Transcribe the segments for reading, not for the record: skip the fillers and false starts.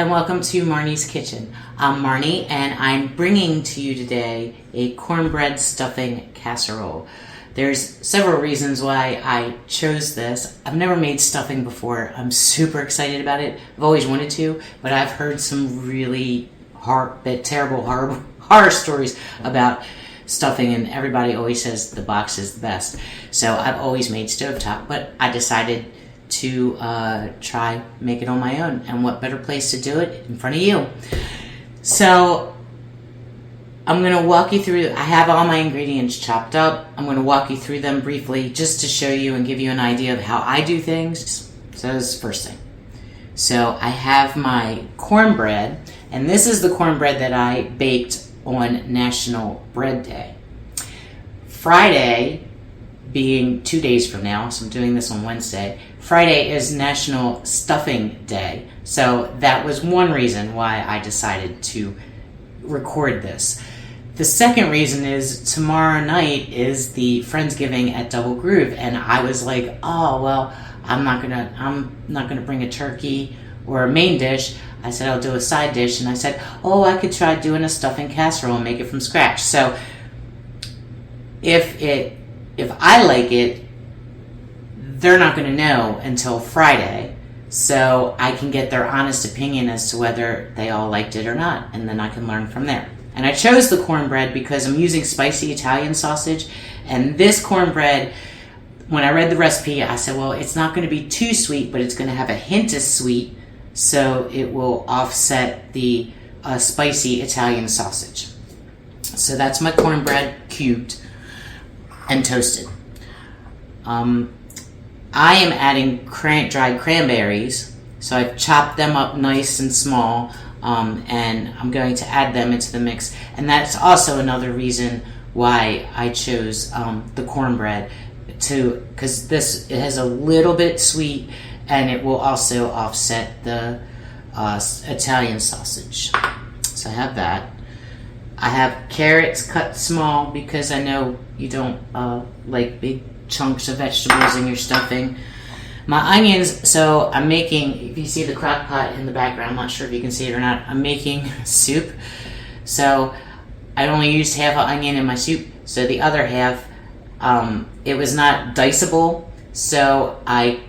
and welcome to Marni's Kitchen. I'm Marni, and I'm bringing to you today a cornbread stuffing casserole. There's several reasons why I chose this. I've never made stuffing before. I'm super excited about it. I've always wanted to, but I've heard some really terrible horror stories about stuffing, and everybody always says the box is the best. So I've always made stovetop, but I decided to try make it on my own, and what better place to do it in front of you. So I'm going to walk you through. I have all my ingredients chopped up. I'm going to walk you through them briefly just to show you and give you an idea of how I do things. So that's the first thing. So I have my cornbread, and this is the cornbread that I baked on National Bread Day. Friday being 2 days from now, so I'm doing this on Wednesday. Friday is National Stuffing Day, so that was one reason why I decided to record this. The second reason is tomorrow night is the Friendsgiving at Double Groove, and I was like, oh well, I'm not gonna bring a turkey or a main dish. I said I'll do a side dish, and I said, oh, I could try doing a stuffing casserole and make it from scratch. So if I like it, they're not going to know until Friday, so I can get their honest opinion as to whether they all liked it or not, and then I can learn from there. And I chose the cornbread because I'm using spicy Italian sausage, and this cornbread, when I read the recipe, I said, well, it's not going to be too sweet, but it's going to have a hint of sweet, so it will offset the spicy Italian sausage. So that's my cornbread cubed and toasted. I am adding dried cranberries, so I've chopped them up nice and small, and I'm going to add them into the mix. And that's also another reason why I chose the cornbread, because it has a little bit sweet, and it will also offset the Italian sausage. So I have that. I have carrots cut small because I know you don't like big chunks of vegetables in your stuffing. My onions, so I'm making, if you see the crock pot in the background, I'm not sure if you can see it or not, I'm making soup. So I only used half an onion in my soup, so the other half, it was not diceable, so I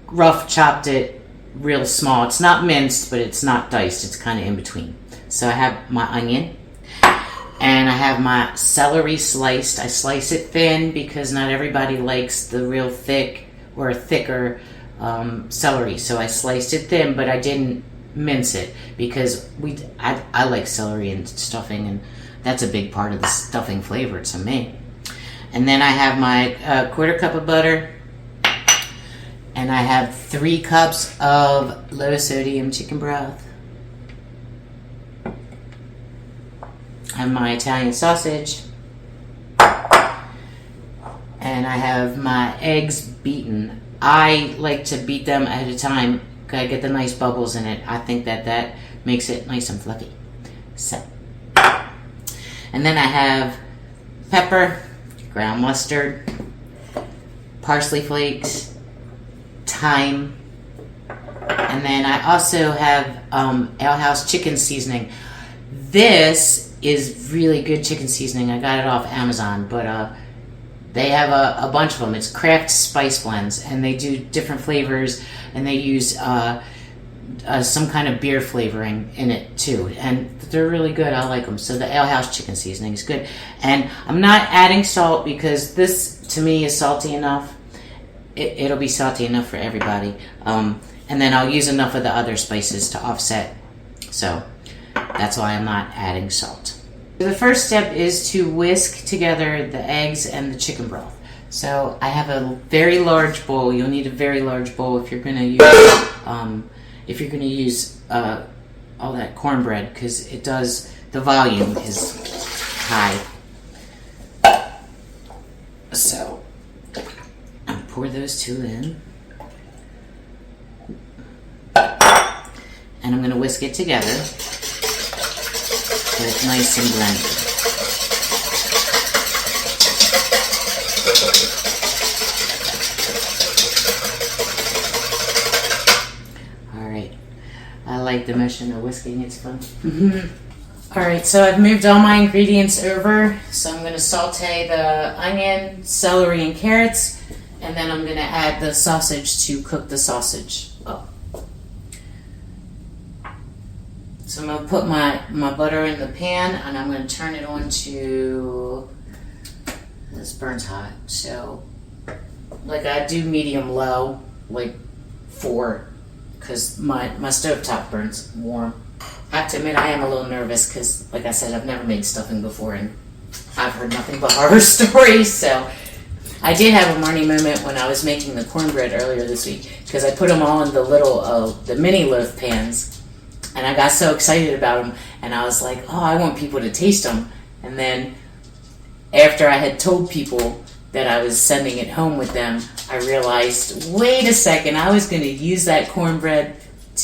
rough chopped it real small. It's not minced, but it's not diced, it's kind of in between. So I have my onion, and I have my celery sliced. I slice it thin because not everybody likes the real thick or thicker celery. So I sliced it thin, but I didn't mince it because I like celery and stuffing, and that's a big part of the stuffing flavor to me. And then I have my quarter cup of butter, and I have 3 cups of low sodium chicken broth. I have my Italian sausage, and I have my eggs beaten. I like to beat them ahead of time. Gotta get the nice bubbles in it. I think that makes it nice and fluffy. So, and then I have pepper, ground mustard, parsley flakes, thyme, and then I also have Ale House chicken seasoning. This is really good chicken seasoning. I got it off Amazon, but they have a bunch of them. It's Kraft Spice Blends, and they do different flavors, and they use some kind of beer flavoring in it too, and they're really good. I like them. So the Ale House chicken seasoning is good, and I'm not adding salt because this to me is salty enough. It'll be salty enough for everybody, and then I'll use enough of the other spices to offset. So that's why I'm not adding salt. The first step is to whisk together the eggs and the chicken broth. So I have a very large bowl. You'll need a very large bowl if you're going to use all that cornbread, because the volume is high. So I'll pour those 2 in, and I'm going to whisk it together. So it's nice and blended. Alright. I like the motion of whisking, it's fun. Alright, so I've moved all my ingredients over. So I'm going to saute the onion, celery, and carrots. And then I'm going to add the sausage to cook the sausage up. So I'm going to put my butter in the pan, and I'm going to turn it on to, this burns hot, so like I do medium low, like 4, because my stovetop burns warm. I have to admit I am a little nervous because, like I said, I've never made stuffing before and I've heard nothing but horror stories. So I did have a Marni moment when I was making the cornbread earlier this week, because I put them all in the little, the mini loaf pans. And I got so excited about them, and I was like, oh, I want people to taste them. And then after I had told people that I was sending it home with them, I realized, wait a second, I was going to use that cornbread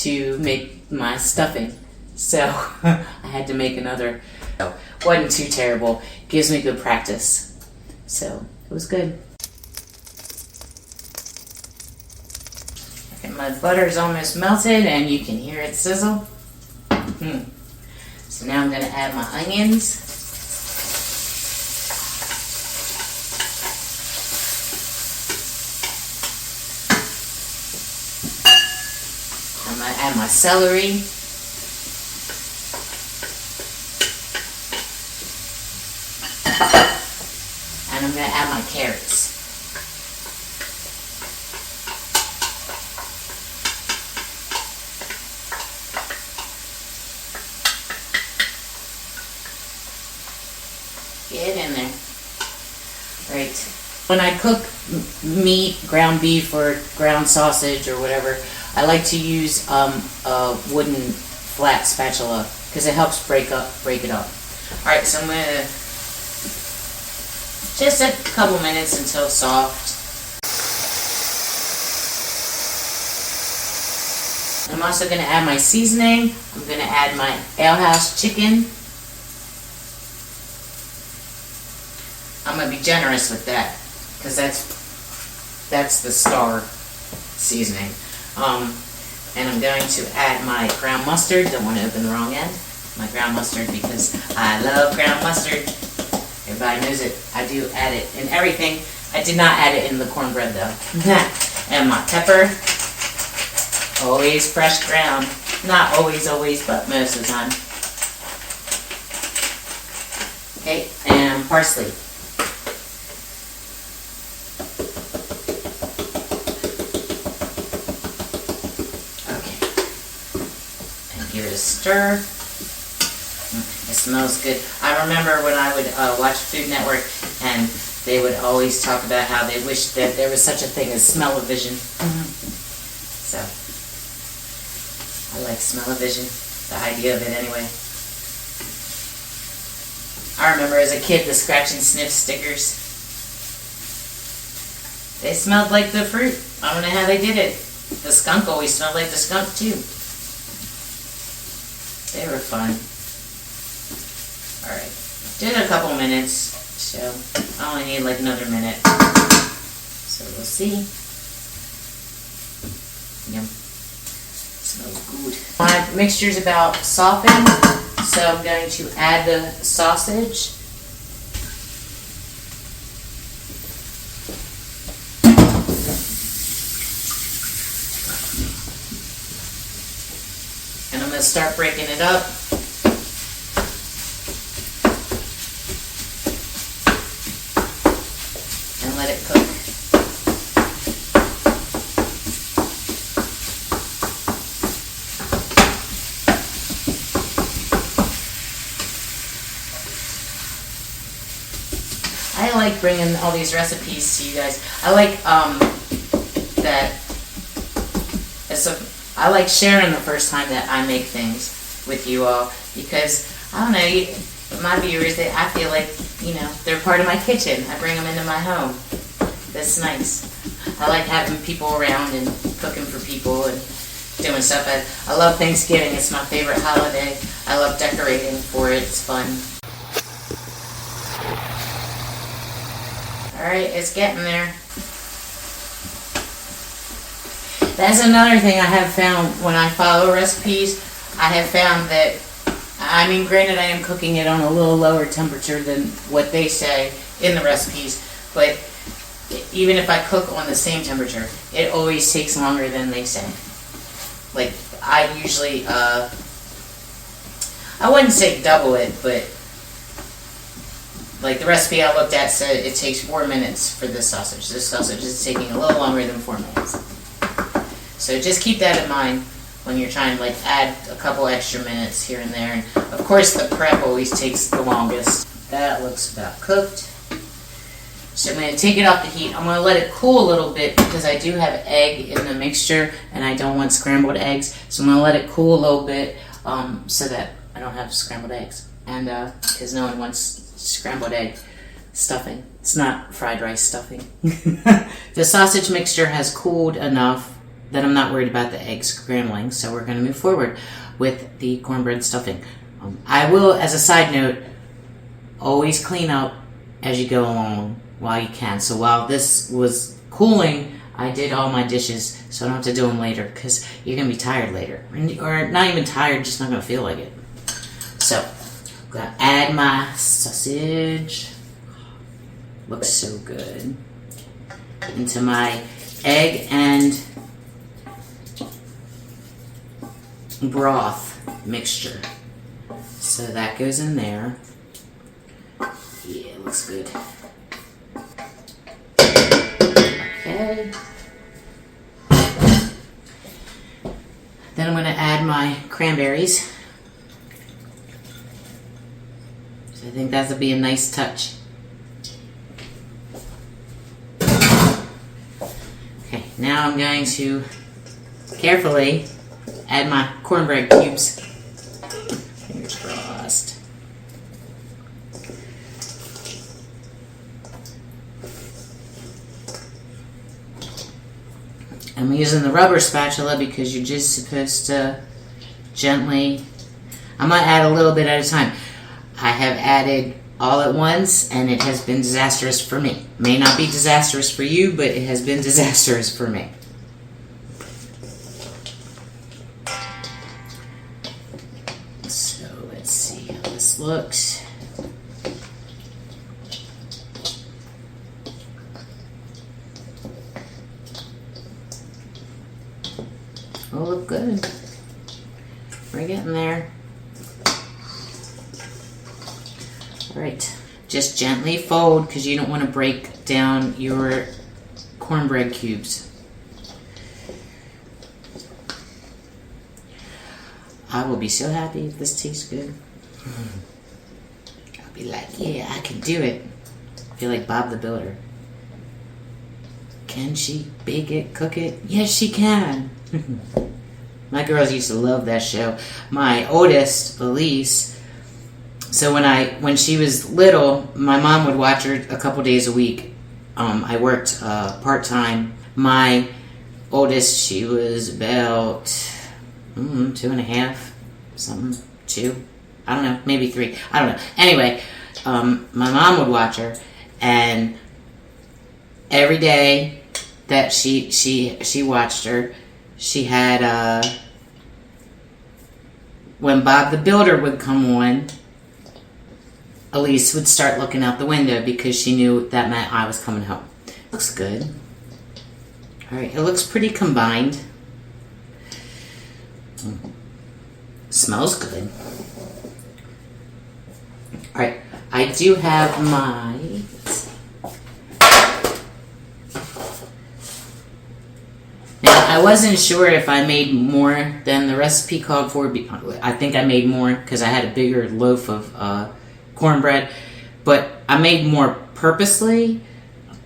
to make my stuffing. So I had to make another. So, wasn't too terrible. Gives me good practice. So it was good. Okay, my butter's almost melted, and you can hear it sizzle. So now I'm going to add my onions. I'm going to add my celery. And I'm going to add my carrots. Get in there. Right. When I cook meat, ground beef, or ground sausage, or whatever, I like to use a wooden flat spatula because it helps break it up. All right, so I'm gonna just a couple minutes until soft. I'm also gonna add my seasoning. I'm gonna add my alehouse chicken. I'm going to be generous with that because that's the star seasoning. And I'm going to add my ground mustard. Don't want to open the wrong end. My ground mustard, because I love ground mustard. Everybody knows it. I do add it in everything. I did not add it in the cornbread though. And my pepper. Always fresh ground. Not always, but most of the time. Okay, and parsley. Give it a stir. It smells good. I remember when I would watch Food Network, and they would always talk about how they wished that there was such a thing as smell-o-vision. So, I like smell-o-vision, the idea of it anyway. I remember as a kid the scratch and sniff stickers. They smelled like the fruit. I don't know how they did it. The skunk always smelled like the skunk too. They were fun. Alright, did a couple minutes, so I only need like another minute. So we'll see. Yum. Smells good. My mixture's about softened, so I'm going to add the sausage. And I'm going to start breaking it up. And let it cook. I like bringing all these recipes to you guys. I like that it's I like sharing the first time that I make things with you all, because I don't know, my viewers, I feel like, you know, they're part of my kitchen. I bring them into my home. That's nice. I like having people around and cooking for people and doing stuff. I love Thanksgiving. It's my favorite holiday. I love decorating for it. It's fun. Alright, it's getting there. That's another thing I have found when I follow recipes. I have found that, I mean, granted, I am cooking it on a little lower temperature than what they say in the recipes, but even if I cook on the same temperature, it always takes longer than they say. Like, I usually, I wouldn't say double it, but like the recipe I looked at said it takes 4 minutes for this sausage. This sausage is taking a little longer than 4 minutes. So just keep that in mind when you're trying to like add a couple extra minutes here and there. And of course the prep always takes the longest. That looks about cooked. So I'm going to take it off the heat. I'm going to let it cool a little bit because I do have egg in the mixture and I don't want scrambled eggs. So I'm going to let it cool a little bit so that I don't have scrambled eggs. And because no one wants scrambled egg stuffing. It's not fried rice stuffing. The sausage mixture has cooled enough that I'm not worried about the eggs scrambling. So we're going to move forward with the cornbread stuffing. I will, as a side note, always clean up as you go along while you can. So while this was cooling, I did all my dishes so I don't have to do them later because you're going to be tired later. Or not even tired, just not going to feel like it. So I'm going to add my sausage. Looks so good. Into my egg and broth mixture. So that goes in there. Yeah, it looks good. Okay. Then I'm going to add my cranberries. So I think that'll be a nice touch. Okay, now I'm going to carefully add my cornbread cubes. Fingers crossed. I'm using the rubber spatula because you're just supposed to gently, I'm going to add a little bit at a time. I have added all at once and it has been disastrous for me. May not be disastrous for you, but it has been disastrous for me. So let's see how this looks. Oh, look good. We're getting there. All right, just gently fold because you don't want to break down your cornbread cubes. I will be so happy if this tastes good. I'll be like, yeah, I can do it. I feel like Bob the Builder. Can she bake it, cook it? Yes, she can. My girls used to love that show. My oldest, Elise, so when she was little, my mom would watch her a couple days a week. I worked part-time. My oldest, she was about 2.5, something, 2. I don't know, maybe 3. I don't know. Anyway, my mom would watch her, and every day that she watched her, she had when Bob the Builder would come on, Elise would start looking out the window because she knew that meant I was coming home. Looks good. All right, it looks pretty combined. Smells good. All right, I do have my. Now, I wasn't sure if I made more than the recipe called for. I think I made more because I had a bigger loaf of cornbread, but I made more purposely.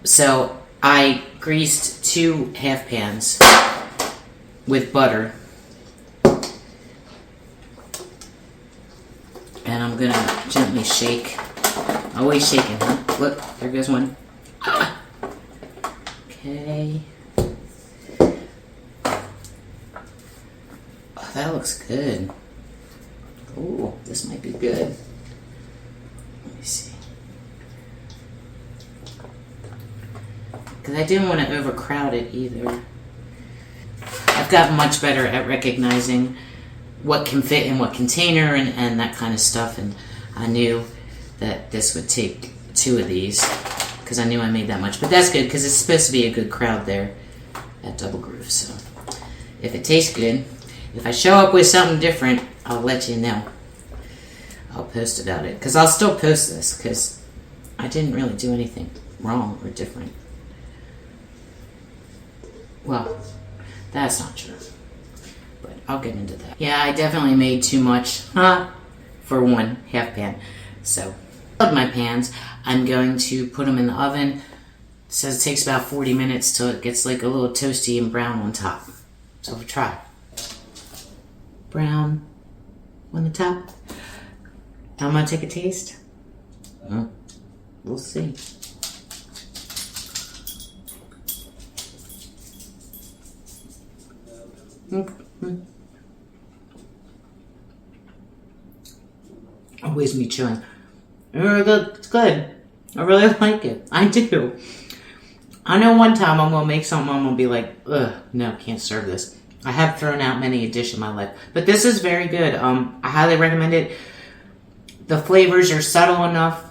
So I greased 2 half pans with butter. And I'm going to gently shake. Always shaking, huh? Look, there goes one. Ah. Okay. Oh, that looks good. Ooh, this might be good. Let me see. Because I didn't want to overcrowd it either. I've gotten much better at recognizing what can fit in what container and that kind of stuff. And I knew that this would take 2 of these because I knew I made that much. But that's good because it's supposed to be a good crowd there at Double Groove. So if it tastes good, if I show up with something different, I'll let you know. I'll post about it because I'll still post this because I didn't really do anything wrong or different. Well, that's not true, but I'll get into that. Yeah, I definitely made too much for one half pan. So, of my pans, I'm going to put them in the oven. It says it takes about 40 minutes till it gets like a little toasty and brown on top. So we'll try. Brown on the top. I'm gonna take a taste. We'll see. Always me chewing. It's good. I really like it. I do. I know one time I'm gonna make something I'm gonna be like, ugh, no, can't serve this. I have thrown out many a dish in my life, but this is very good. I highly recommend it. The flavors are subtle enough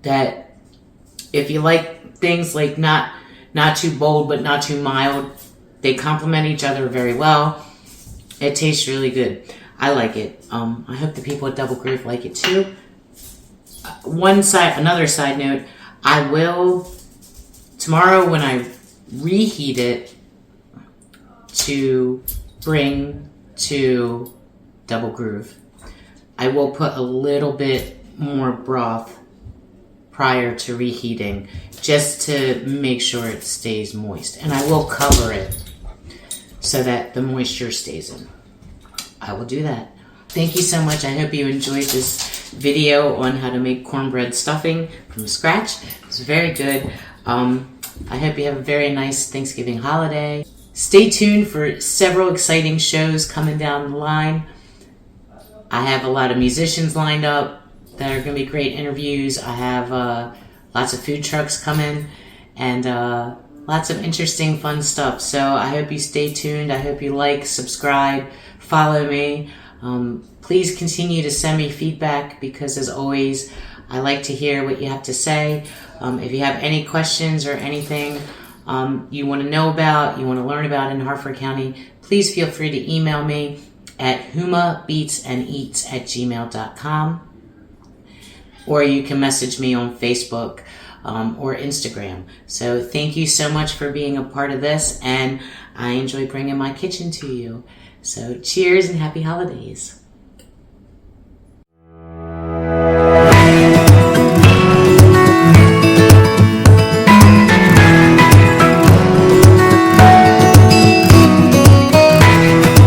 that if you like things like not too bold but not too mild, they complement each other very well. It tastes really good. I like it. I hope the people at Double Groove like it too. Another side note, I will tomorrow when I reheat it to bring to Double Groove, I will put a little bit more broth prior to reheating just to make sure it stays moist. And I will cover it so that the moisture stays in. I will do that. Thank you so much. I hope you enjoyed this video on how to make cornbread stuffing from scratch. It's very good. I hope you have a very nice Thanksgiving holiday. Stay tuned for several exciting shows coming down the line. I have a lot of musicians lined up that are going to be great interviews. I have lots of food trucks coming and lots of interesting, fun stuff. So I hope you stay tuned. I hope you like, subscribe, follow me. Please continue to send me feedback because, as always, I like to hear what you have to say. If you have any questions or anything you want to know about, you want to learn about in Harford County, please feel free to email me at humabeatsandeats@gmail.com, or you can message me on Facebook or Instagram. So thank you so much for being a part of this, and I enjoy bringing my kitchen to you. So cheers and happy holidays.